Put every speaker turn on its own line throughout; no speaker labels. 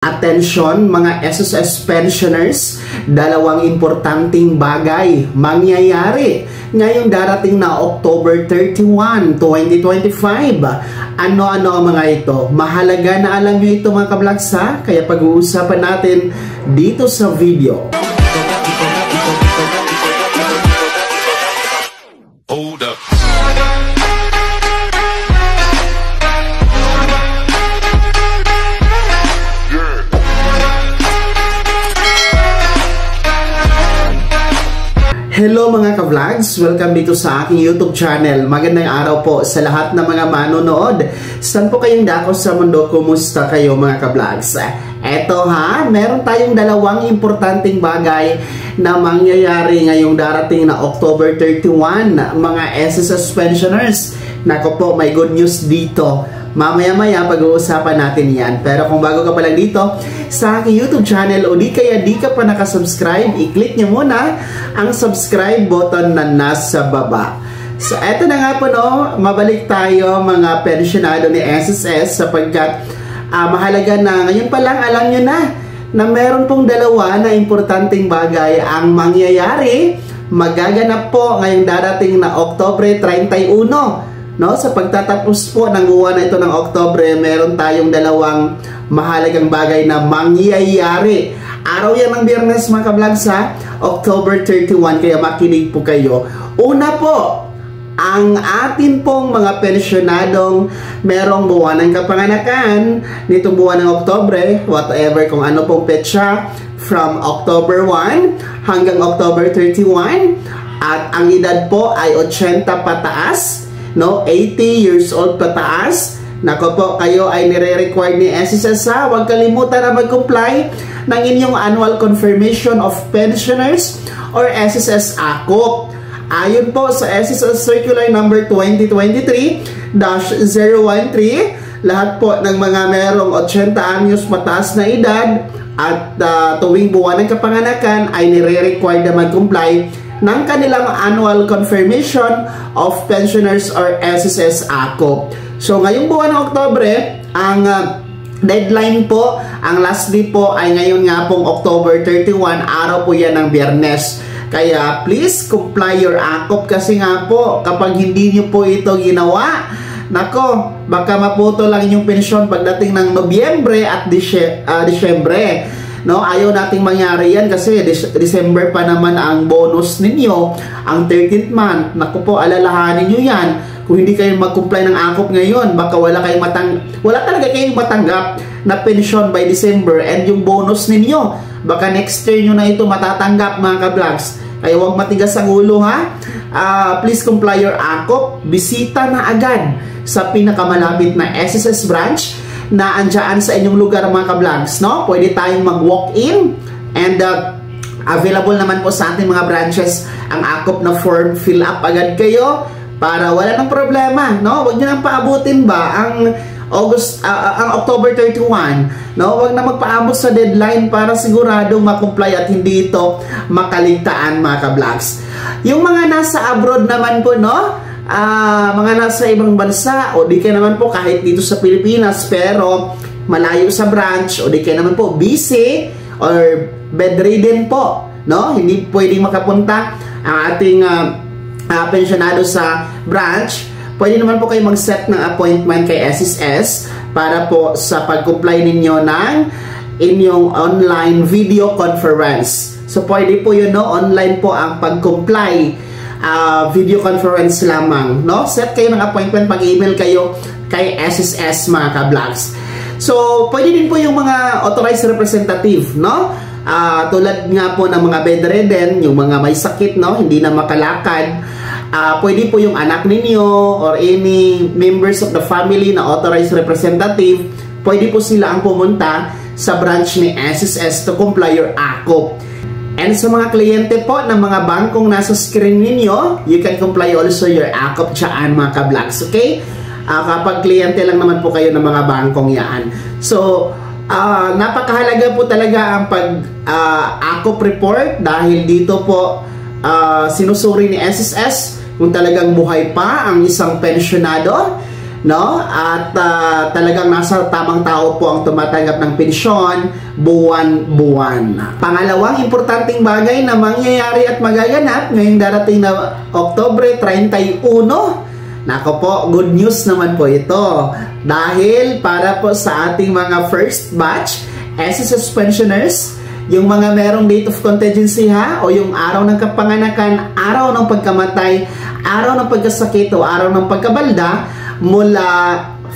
Atensyon mga SSS pensioners, dalawang importanteng bagay mangyayari ngayong darating na October 31, 2025. Ano-ano ang mga ito? Mahalaga na alam nyo ito mga kablagsa, kaya pag-uusapan natin dito sa video.
Hold up.
Hello mga ka-vlogs! Welcome dito sa aking YouTube channel. Magandang araw po sa lahat ng mga manonood. Saan po kayong dako sa mundo? Kumusta kayo mga ka-vlogs? Eto ha, meron tayong dalawang importanteng bagay na mangyayari ngayong darating na October 31, mga SSS pensioners. Nako po, may good news dito. Mamaya-maya pag-uusapan natin yan. Pero kung bago ka pa lang dito sa aking YouTube channel o di ka pa nakasubscribe, i-click nyo muna ang subscribe button na nasa baba. So eto na nga po no, mabalik tayo mga pensionado ni SSS sapagkat mahalaga na ngayon pa lang alam nyo na meron pong dalawa na importanteng bagay ang mangyayari. Magaganap po ngayong darating na Oktubre 31. No, sa pagtatapos po ng buwan na ito ng Oktubre, meron tayong dalawang mahalagang bagay na mangyayari. Araw yan ng Biyernes mga ka-vlogs ha, October 31, kaya makinig po kayo. Una po, ang atin pong mga pensyonadong merong buwan ng kapanganakan nitong buwan ng Oktubre, whatever kung ano pong petsa, from October 1 hanggang October 31, at ang edad po ay 80 pataas, no, 80 years old pataas. Nako po, kayo ay nire-require ni SSS ha. Huwag kalimutan na mag-comply ng inyong annual confirmation of pensioners or SSS AKOP. Ayon po sa SSS Circular number 2023-013, lahat po ng mga merong 80 anyos mataas na edad at tuwing buwan ng kapanganakan ay nire-require na mag-comply ng kanilang annual confirmation of pensioners or SSS AKOP. So ngayong buwan ng Oktubre, ang deadline po, ang last day po ay ngayon nga pong October 31, araw po yan ng Biyernes. Kaya please comply your AKOP kasi nga po kapag hindi nyo po ito ginawa, nako, baka maputo lang inyong pensyon pagdating ng Nobyembre at Disyembre. No, ayaw nating mangyari yan kasi December pa naman ang bonus ninyo, ang 13th month. Naku po, alalahanin nyo yan. Kung hindi kayo mag-comply ng AKOP ngayon, baka wala talaga kayong matanggap na pension by December, and yung bonus ninyo, baka next year nyo na ito matatanggap mga ka-vlogs. Kaya huwag matigas ang ulo ha. Please comply your AKOP. Bisita na agad sa pinakamalapit na SSS branch na andyan sa inyong lugar mga ka-vlogs, no? Pwede tayong mag-walk-in and available naman po sa ating mga branches ang AKOP na form. Fill up agad kayo para wala nang problema, no? Huwag nyo nang paabutin ba ang October 31, no? Huwag na magpaabot sa deadline para siguradong makomply at hindi ito makaligtaan mga ka-vlogs. Yung mga nasa abroad naman po, no? Mga nasa ibang bansa o di kayo naman po kahit dito sa Pilipinas pero malayo sa branch o di kayo naman po busy or bedridden po, no? Hindi pwedeng makapunta ang ating pensionado sa branch. Pwede naman po kayo mag-set ng appointment kay SSS para po sa pag-comply ninyo ng inyong online video conference. So pwede po yun, no? Online po ang pag-comply. Video conference lamang, no? Set kayo ng appointment, pag-email kayo kay SSS mga ka-vlogs. So, pwede din po yung mga authorized representative, no? Tulad nga po ng mga bedridden, yung mga may sakit, no? Hindi na makalakad. Pwede po yung anak ninyo or any members of the family na authorized representative. Pwede po sila ang pumunta sa branch ni SSS to comply your AKOP. And sa mga kliyente po ng mga bangkong nasa screen ninyo, you can comply also your AKOP dyan mga ka-vlogs, okay? Kapag kliyente lang naman po kayo ng mga bangkong yan. So, napakahalaga po talaga ang pag-AKOP report dahil dito po sinusuri ni SSS kung talagang buhay pa ang isang pensyonado no? At talagang nasa tamang tao po ang tumatanggap ng pensyon buwan-buwan. Pangalawang importanteng bagay na mangyayari at magaganap ngayong darating na Oktubre 31. Nako po, good news naman po ito. Dahil para po sa ating mga first batch SSS pensioners, yung mga merong date of contingency ha, o yung araw ng kapanganakan, araw ng pagkamatay, araw ng pagkasakit o araw ng pagkabalda, mula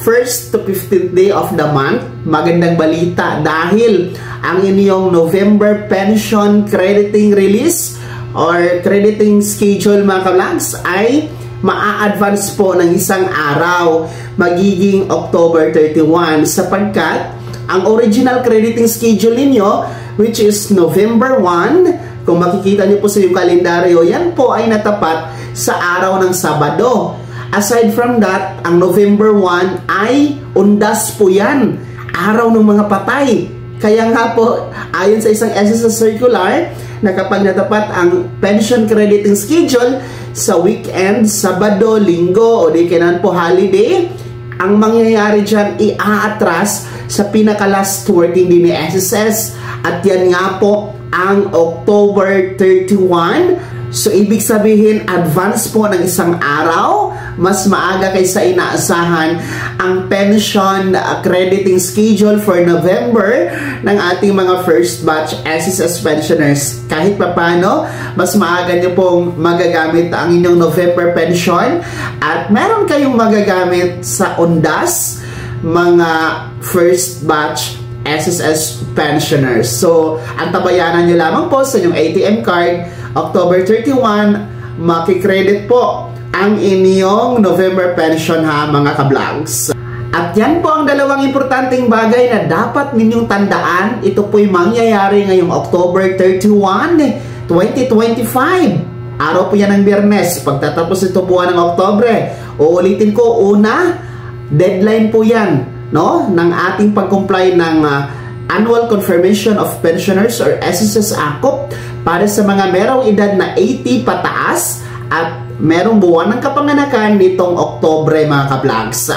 1st to 15th day of the month, magandang balita dahil ang inyong November pension crediting release or crediting schedule mga kablags ay maa-advance po ng isang araw, magiging October 31 sapagkat ang original crediting schedule ninyo, which is November 1, kung makikita niyo po sa yung kalendaryo, yan po ay natapat sa araw ng Sabado. Aside from that, ang November 1 ay undas po yan, araw ng mga patay. Kaya nga po, ayon sa isang SSS circular, na kapag natapat ang pension crediting schedule sa weekend, Sabado, Linggo, o di kailan po holiday, ang mangyayari dyan i-aatras sa pinaka-last working day ni SSS. At yan nga po ang October 31. So, ibig sabihin, advance po ng isang araw, mas maaga kaysa inaasahan ang pension crediting schedule for November ng ating mga first batch SSS pensioners. Kahit papano, mas maaga nyo pong magagamit ang inyong November pension at meron kayong magagamit sa undas mga first batch SSS pensioners. So, ang tabayanan nyo lamang po sa inyong ATM card, October 31, makikredit po ang inyong November pension ha mga kablogs. At yan po ang dalawang importanteng bagay na dapat ninyong tandaan. Ito po'y mangyayari ngayong October 31, 2025. Araw po yan ng Biyernes. Pagtatapos ito buwan ng Oktobre. Uulitin ko, una, deadline po yan, no, ng ating pag-comply ng Annual Confirmation of Pensioners or SSS AKOP para sa mga merong edad na 80 pataas at merong buwan ng kapanganakan nitong Oktobre mga kablogs.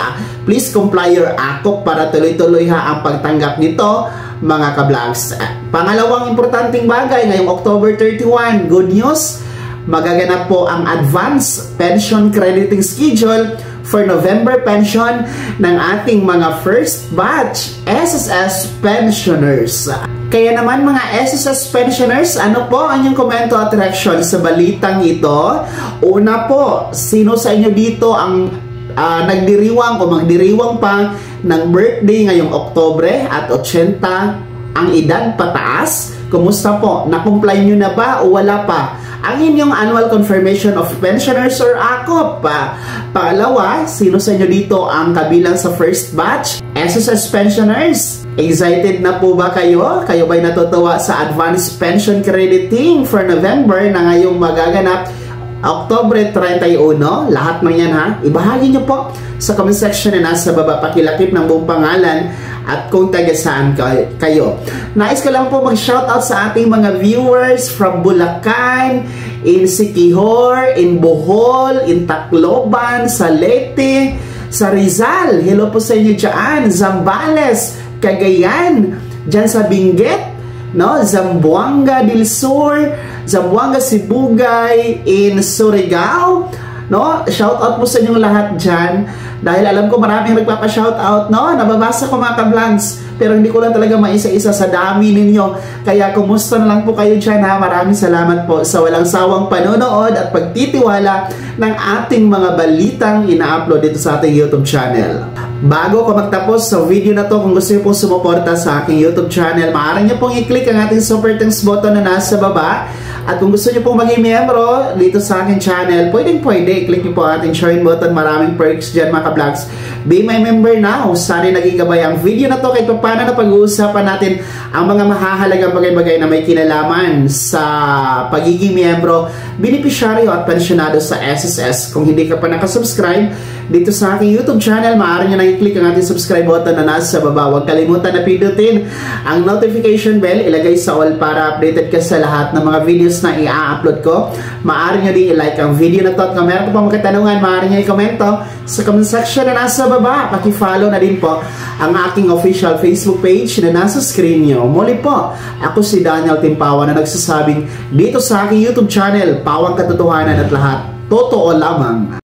Please comply your AKOP para tuloy-tuloy ha ang pagtanggap nito mga kablogs. Pangalawang importanteng bagay ngayong October 31, good news, magaganap po ang advance pension crediting schedule for November pension ng ating mga first batch SSS pensioners. Kaya naman mga SSS pensioners, ano po ang inyong komento at reaksyon sa balitang ito? Una po, sino sa inyo dito ang nagdiriwang o magdiriwang pa ng birthday ngayong Oktobre at 80 ang edad pataas? Kumusta po? Na-comply nyo na ba o wala pa ang inyong Annual Confirmation of Pensioners or AKOP? Pangalawa, sino sa inyo dito ang kabilang sa first batch SSS pensioners? Excited na po ba kayo? Kayo ba'y natutuwa sa advanced pension crediting for November na ngayong magaganap Oktubre 31? Lahat ng yan ha, ibahagi nyo po sa comment section na nasa baba. Pakilakip ng buong pangalan at kung taga saan kayo. Nais ko lang po mag-shoutout sa ating mga viewers from Bulacan, in Siquijor, in Bohol, in Tacloban, sa Leyte, sa Rizal. Hello po sa inyo dyan. Zambales, Cagayan, dyan sa Benguet, no? Zamboanga del Sur, Zamboanga Sibugay, in Surigao, no? Shoutout po sa inyong lahat dyan. Dahil alam ko maraming nagpapa-shoutout, no? Nababasa ko mga kablangs, pero hindi ko lang talaga maisa-isa sa dami ninyo. Kaya kumusta na lang po kayo dyan ha. Maraming salamat po sa walang sawang panonood at pagtitiwala ng ating mga balitang ina-upload dito sa ating YouTube channel. Bago ko magtapos sa video na to, kung gusto niyo pong sumuporta sa aking YouTube channel, maaari niyo pong i-click ang ating super thanks button na nasa baba. At kung gusto niyo pong maging miyembro dito sa aking channel, pwede, click niyo po ang ating join button. Maraming perks dyan mga ka-vlogs. Be my member now. Sana naging gabay ang video na to kahit paano na pag-uusapan natin ang mga mahahalagang bagay-bagay na may kinalaman sa pagiging miyembro, benepisyaryo at pensyonado sa SSS. Kung hindi ka pa nakasubscribe dito sa aking YouTube channel, maaari nyo na i-click ang ating subscribe button na nasa baba. Huwag kalimutan na pindutin ang notification bell, ilagay sa all para updated ka sa lahat ng mga videos na i-upload ko. Maaari nyo din i-like ang video na to at kung meron ko pa magkatanungan, maaari nyo i-komento sa comment section na nasa baba. baba, paki-follow na din po ang aking official Facebook page na nasa screen nyo. Muli po, ako si Daniel Timpawan na nagsasabing dito sa aking YouTube channel, Pawang Katotohanan at lahat totoo lamang.